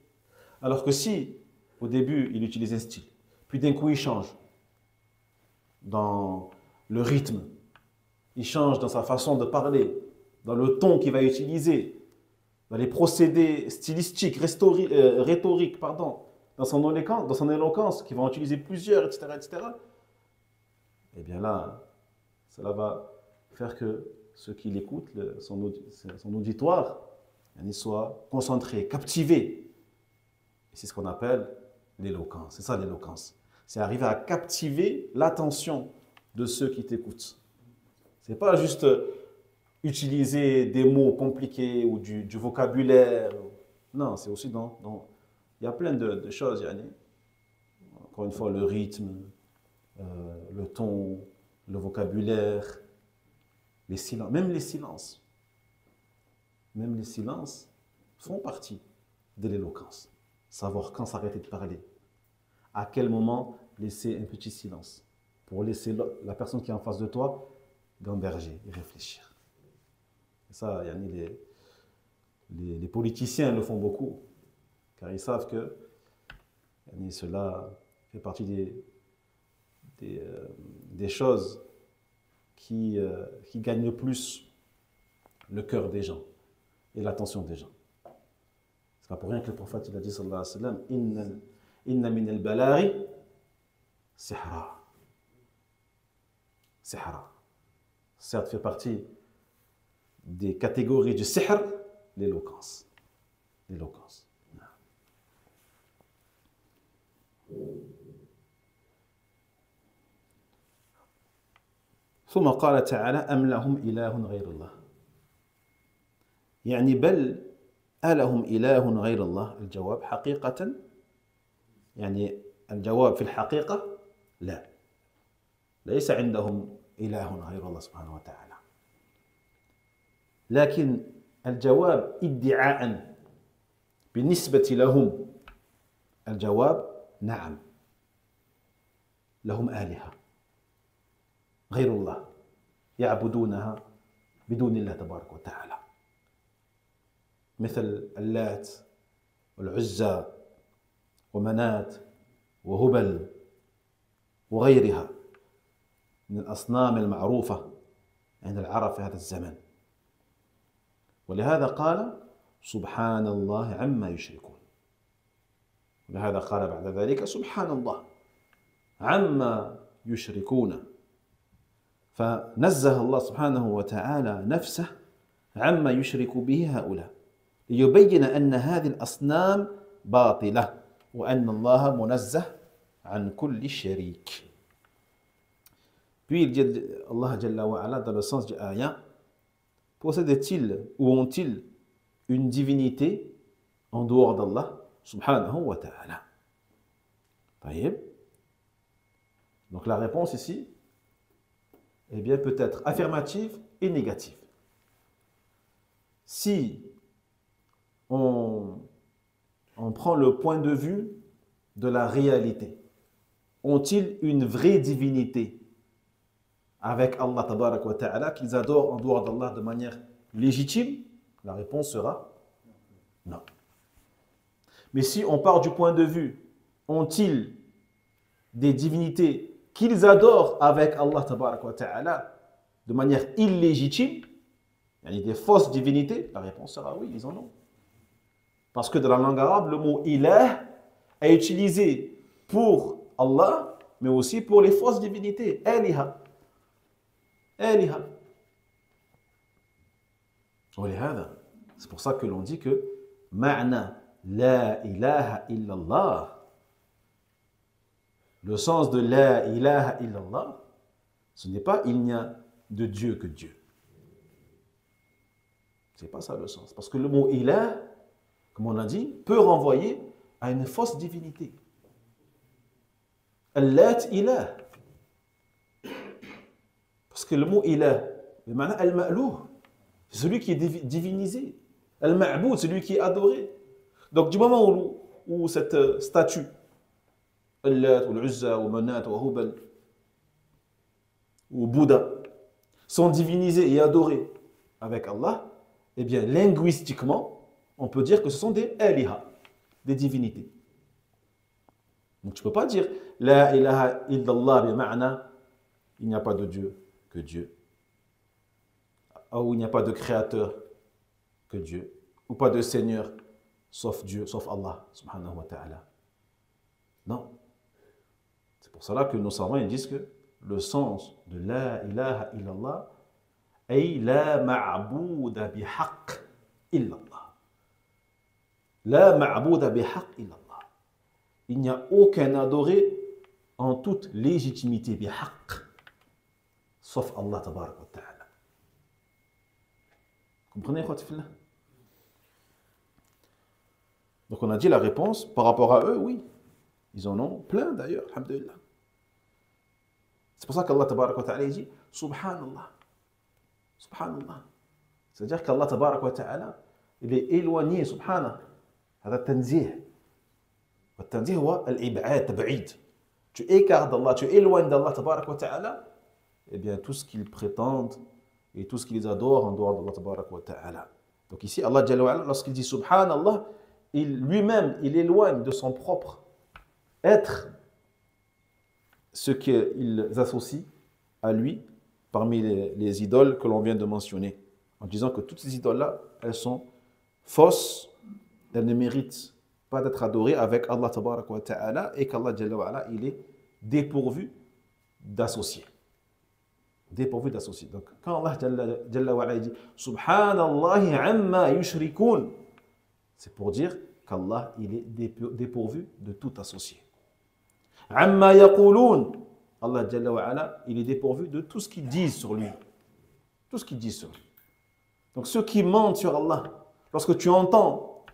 B: Alors que si, au début, il utilise un style, puis d'un coup, il change dans le rythme, il change dans sa façon de parler, dans le ton qu'il va utiliser, dans les procédés stylistiques, rhétoriques, dans son éloquence, qu'il va utiliser plusieurs, etc. Eh bien là, cela va faire que ceux qui l'écoutent, son auditoire, il soit concentré, captivé. Et c'est ce qu'on appelle l'éloquence. C'est ça l'éloquence. C'est arriver à captiver l'attention de ceux qui t'écoutent. C'est pas juste utiliser des mots compliqués ou du vocabulaire. Non, c'est aussi il y a plein de choses, yani. Encore une fois, le rythme, le ton, le vocabulaire, les silences, même les silences. Même les silences font partie de l'éloquence. Savoir quand s'arrêter de parler. À quel moment laisser un petit silence. Pour laisser la personne qui est en face de toi gamberger et réfléchir. Et ça, yani, les politiciens le font beaucoup. Car ils savent que yani, cela fait partie des choses qui gagnent le plus le cœur des gens et l'attention des gens. C'est pas pour rien que le prophète il a dit sallallahu alayhi wa sallam inna min al-balaghi sihra. Sihra. Certes, fait partie des catégories du sihr, l'éloquence. L'éloquence. ثم قال تعالى أم لهم إله غير الله يعني بل ألهم إله غير الله. الجواب حقيقة يعني الجواب في الحقيقة لا، ليس عندهم إله غير الله سبحانه وتعالى، لكن الجواب ادعاء بالنسبة لهم الجواب نعم لهم آلهة غير الله يعبدونها بدون الله تبارك وتعالى، مثل اللات والعزى ومنات وهبل وغيرها من الأصنام المعروفة عند العرب في هذا الزمن. ولهذا قال سبحان الله عما يشركون. ولهذا قال بعد ذلك سبحان الله عما يشركون. فنزه الله سبحانه وتعالى نفسه عما يشرك به هؤلاء ليبين أن هذه الأصنام باطلة وأن الله منزه عن كل شريك. Puis il dit Allah Jalla wa Ala dans le sens du ayat, possèdent-ils ou ont-ils une divinité en dehors d'Allah subhanahu wa ta'ala? Donc la réponse ici, eh bien, peut être affirmative et négative. Si on prend le point de vue de la réalité, ont-ils une vraie divinité avec Allah tabarak wa ta'ala qu'ils adorent en dehors d'Allah de manière légitime? La réponse sera non. Mais si on part du point de vue, ont-ils des divinités qu'ils adorent avec Allah tabarak wa ta'ala de manière illégitime, il y a des fausses divinités? La réponse sera oui, ils en ont. Parce que dans la langue arabe, le mot ilah est utilisé pour Allah, mais aussi pour les fausses divinités. Aliha. Aliha. C'est pour ça que l'on dit que ma'na la ilaha illallah. Le sens de la ilaha illallah, ce n'est pas il n'y a de Dieu que Dieu. C'est pas ça le sens. Parce que le mot ilah, comme on a dit, peut renvoyer à une fausse divinité. Allat ilah. Parce que le mot ilah, al-ma'louh, c'est celui qui est divinisé. Al-ma'boud, celui qui est adoré. Donc du moment où cette statue, Allat, ou l'Uzza, ou Manat, ou Hubal, ou Bouddha, sont divinisés et adorés avec Allah, eh bien linguistiquement, on peut dire que ce sont des aliha, des divinités. Donc tu ne peux pas dire la ilaha illallah bima'na, il n'y a pas de Dieu que Dieu, ou il n'y a pas de créateur que Dieu, ou pas de Seigneur sauf Dieu, sauf Allah subhanahu wa ta'ala. Non. C'est pour cela que nos savants ils disent que le sens de la ilaha illallah est la ma'bouda bihaq illallah. La ma'bouda bihaq illallah. Il n'y a aucun adoré en toute légitimité bihaq sauf Allah tabarak wa ta'ala. Comprenez quoi? Donc on a dit la réponse par rapport à eux, oui. Ils en ont plein d'ailleurs, alhamdulillah. C'est pour ça qu'Allah tabarak wa ta'ala dit Subhanallah. Subhanallah. C'est-à-dire qu'Allah tabarak wa ta'ala, il est éloigné, subhanallah. هذا التنزيه. والتنزيه هو الإبعاد, تبعيد. Tu écartes d'Allah, tu éloignes d'Allah tabarak wa ta'ala, eh bien tout ce qu'ils prétendent et tout ce qu'ils adorent en dehors d'Allah tabarak wa ta'ala. Donc ici, Allah Jalla wa Ala, lorsqu'il dit Subhanallah, lui-même, il éloigne de son propre être ce qu'ils associent à lui parmi les idoles que l'on vient de mentionner, en disant que toutes ces idoles-là, elles sont fausses, elles ne méritent pas d'être adorées avec Allah tabarak wa ta'ala, et qu'Allah Jalla wa Ala, il est dépourvu d'associés. Dépourvu d'associés. Donc quand Allah Jalla wa Ala dit Subhanallahi amma yushrikun, c'est pour dire qu'Allah il est dépourvu de tout associé. Amma yaqulun, Allah Jalla wa Ala, il est dépourvu de tout ce qu'ils disent sur lui. Tout ce qu'ils disent sur lui. Donc ceux qui mentent sur Allah, lorsque tu entends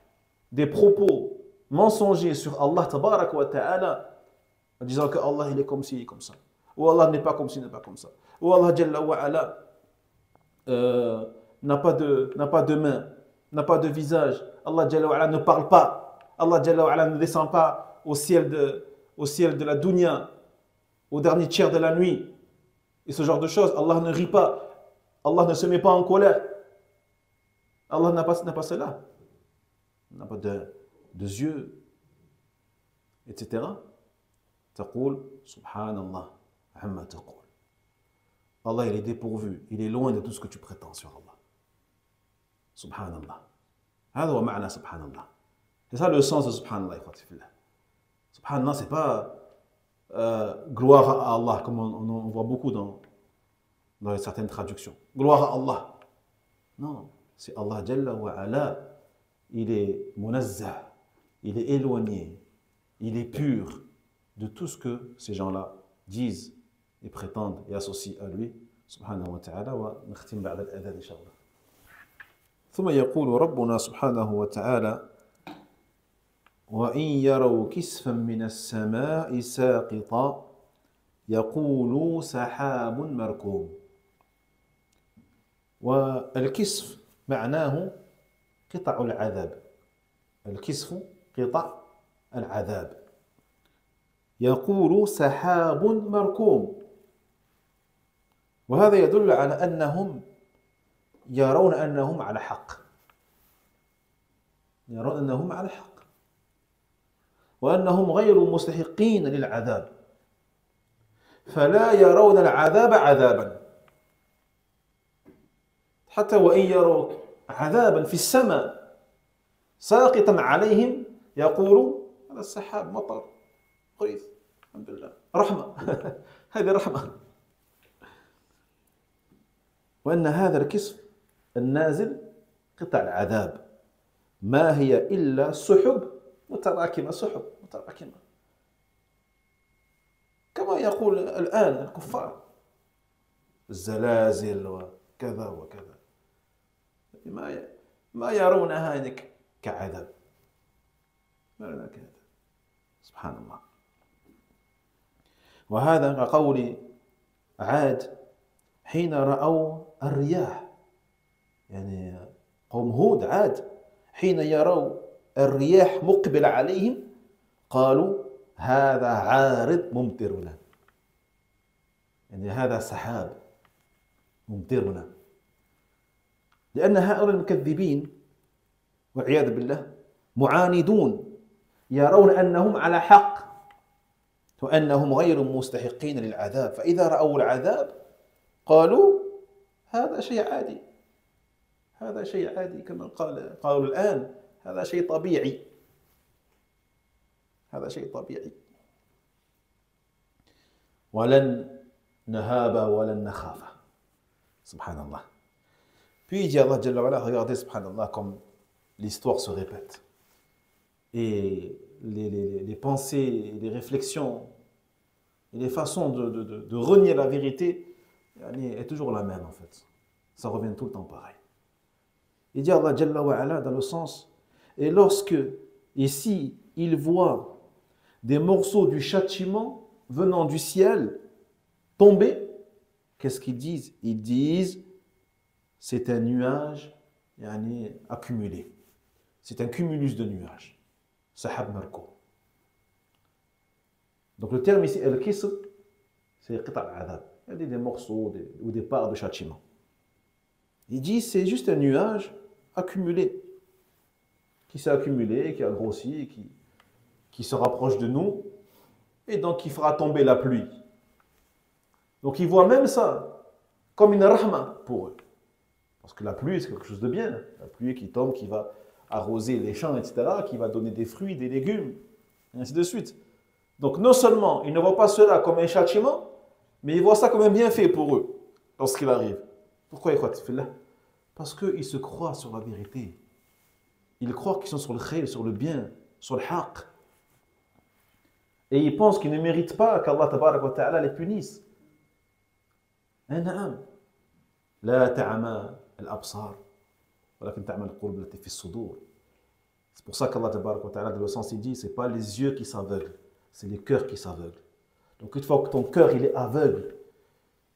B: des propos mensongers sur Allah tabarak wa ta'ala, en disant que Allah il est comme ci, comme ça, ou Allah n'est pas comme ci, n'est pas comme ça, ou Allah Jalla wa Ala n'a pas de main, n'a pas de visage, Allah Jalla wa Ala ne parle pas, Allah Jalla wa Ala ne descend pas au ciel de la dunya, au dernier tiers de la nuit, et ce genre de choses. Allah ne rit pas, Allah ne se met pas en colère, Allah n'a pas cela, il n'a pas de yeux, etc. تقول سبحان الله عما تقول. Allah, il est dépourvu, il est loin de tout ce que tu prétends sur Allah. Subhanallah. هذا هو معنى سبحان الله. C'est ça le sens de Subhanallah. Subhanallah, c'est pas gloire à Allah, comme on voit beaucoup dans certaines traductions. Gloire à Allah. Non, c'est Allah Jalla wa Ala. Il est munazzah, il est éloigné, il est pur de tout ce que ces gens-là disent et prétendent et associent à lui. Subhanahu wa ta'ala. Wa nakhtim ba'da al-adhan, inshallah. ثم يقول ربنا سبحانه وتعالى وإن يروا كسفا من السماء ساقطا يقولوا سحاب مركوم. والكسف معناه قطع العذاب. الكسف قطع العذاب. يقول سحاب مركوم. وهذا يدل على أنهم يرون أنهم على حق. يرون أنهم على حق وأنهم غير مستحقين للعذاب، فلا يرون العذاب عذابا، حتى وإن يروا عذابا في السماء ساقطا عليهم يقولوا هذا السحاب مطر غيث الحمد لله رحمة هذه رحمة. وأن هذا الكسف النازل قطع العذاب ما هي إلا سحب متراكمة، سحب متراكمة كما يقول الآن الكفار الزلازل وكذا وكذا، ما يرونها كعذاب، ما يرونها كعذاب. سبحان الله. وهذا كقول عاد حين رأوا الرياح، يعني قوم هود عاد حين يروا الرياح مقبل عليهم قالوا هذا عارض ممطرنا، يعني هذا سحاب ممطرنا. لأن هؤلاء المكذبين والعياذ بالله معاندون، يرون أنهم على حق وأنهم غير مستحقين للعذاب، فإذا رأوا العذاب قالوا هذا شيء عادي، هذا شيء عادي كما قالوا الآن هذا شيء طبيعي، هذا شيء طبيعي. ولن نهاب ولن نخاف. Subhanallah. Puis il dit Allah Jalla wa Ala, regardez Subhanallah comme l'histoire se répète. Et les pensées, les réflexions, et les façons de renier la vérité est toujours la même en fait. Ça revient tout le temps pareil. Il dit Allah Jalla wa Ala dans le sens, et lorsque, ici, ils voient des morceaux du châtiment venant du ciel tomber, qu'est-ce qu'ils disent? Ils disent, c'est un nuage accumulé. C'est un cumulus de nuages. Sahab marko. Donc le terme ici, al-kisr, c'est qita al-adhab. Il y a des morceaux ou des parts de châtiment. Il dit, c'est juste un nuage accumulé, qui s'est accumulé, qui a grossi, qui se rapproche de nous, et donc qui fera tomber la pluie. Donc ils voient même ça comme une rahma pour eux. Parce que la pluie, c'est quelque chose de bien. La pluie qui tombe, qui va arroser les champs, etc., qui va donner des fruits, des légumes, et ainsi de suite. Donc non seulement ils ne voient pas cela comme un châtiment, mais ils voient ça comme un bienfait pour eux, lorsqu'il arrive. Pourquoi ils? Parce qu'ils se croient sur la vérité. Ils croient qu'ils sont sur le khayr, sur le bien, sur le haqq. Et ils pensent qu'ils ne méritent pas qu'Allah tabarak wa ta'ala les punisse. نعم لا تعمى الأبصار ولكن تعمى القلوب التي في الصدور. C'est pour ça qu'Allah tabarak wa ta'ala dans le sens il dit c'est pas les yeux qui s'aveuglent, c'est les cœurs qui s'aveuglent. Donc une fois que ton cœur il est aveugle,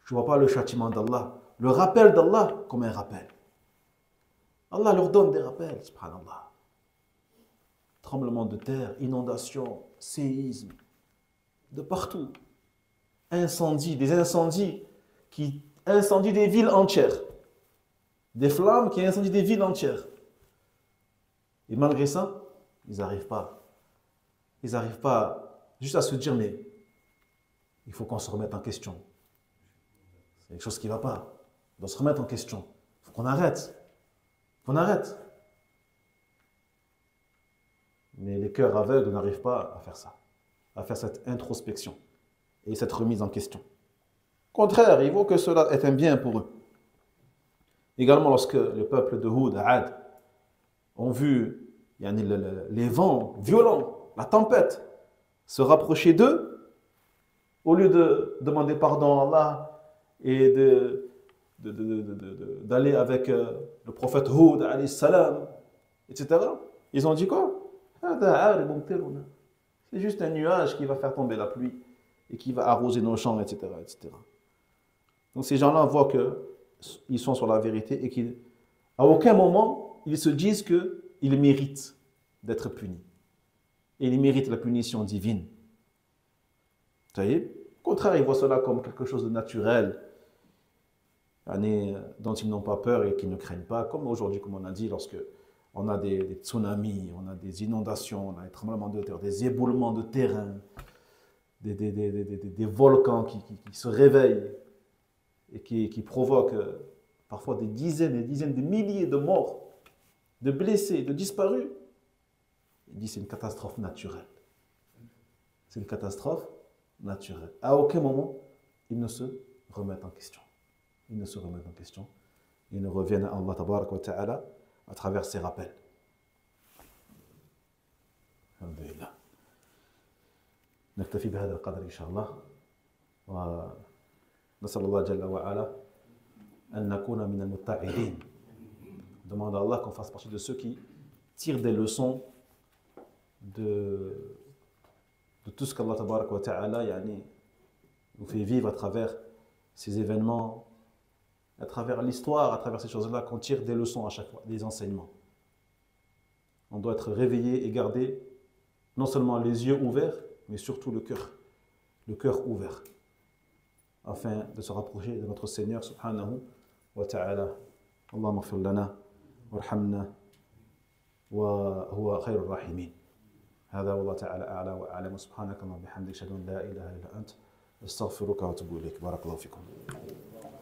B: tu ne vois pas le châtiment d'Allah, le rappel d'Allah comme un rappel. Allah leur donne des rappels, subhanallah. Tremblement de terre, inondation, séisme, de partout. Incendies, des incendies qui incendient des villes entières. Des flammes qui incendient des villes entières. Et malgré ça, ils n'arrivent pas juste à se dire, mais il faut qu'on se remette en question. C'est quelque chose qui ne va pas. On doit se remettre en question. Il faut qu'on arrête. Qu'on arrête. Mais les cœurs aveugles n'arrivent pas à faire ça, à faire cette introspection et cette remise en question. Au contraire, il vaut que cela est un bien pour eux. Également, lorsque le peuple de Houd, Ad, ont vu les vents violents, la tempête, se rapprocher d'eux, au lieu de demander pardon à Allah et d'aller avec le prophète Houd, alayhi salam, etc., ils ont dit quoi? C'est juste un nuage qui va faire tomber la pluie et qui va arroser nos champs, etc., etc. Donc ces gens-là voient qu'ils sont sur la vérité et qu'à aucun moment, ils se disent qu'ils méritent d'être punis. Et ils méritent la punition divine. Vous voyez? Au contraire, ils voient cela comme quelque chose de naturel, dont ils n'ont pas peur et qu'ils ne craignent pas. Comme aujourd'hui, comme on a dit, lorsque on a des tsunamis, on a des inondations, on a des tremblements de terre, des éboulements de terrain, des volcans qui se réveillent et qui provoquent parfois des dizaines et des dizaines de milliers de morts, de blessés, de disparus. Il dit c'est une catastrophe naturelle. C'est une catastrophe naturelle. À aucun moment, ils ne se remettent en question. Ils ne se remettent en question. Ils ne reviennent à Allah tabaraka wa ta'ala à travers ces rappels. Alhamdulillah. نكتفي بهذا القدر إن شاء الله ونسأل الله جل وعلا أن نكون من المتعظين. Demande à Allah qu'on fasse partie de ceux qui tirent des leçons de tout ce qu'Allah tabaraka wa ta'ala nous fait vivre à travers ces événements, à travers l'histoire, à travers ces choses-là, qu'on tire des leçons à chaque fois, des enseignements. On doit être réveillé et garder non seulement les yeux ouverts, mais surtout le cœur ouvert, afin de se rapprocher de notre Seigneur subhanahu wa ta'ala. Allahumma ighfir lana warhamna wa huwa khairur rahimin. هذا والله تعالى أعلى وأعلم. سبحانك اللهم وبحمدك أشهد أن لا إله إلا أنت أستغفرك وأتوب إليك. بارك الله فيكم.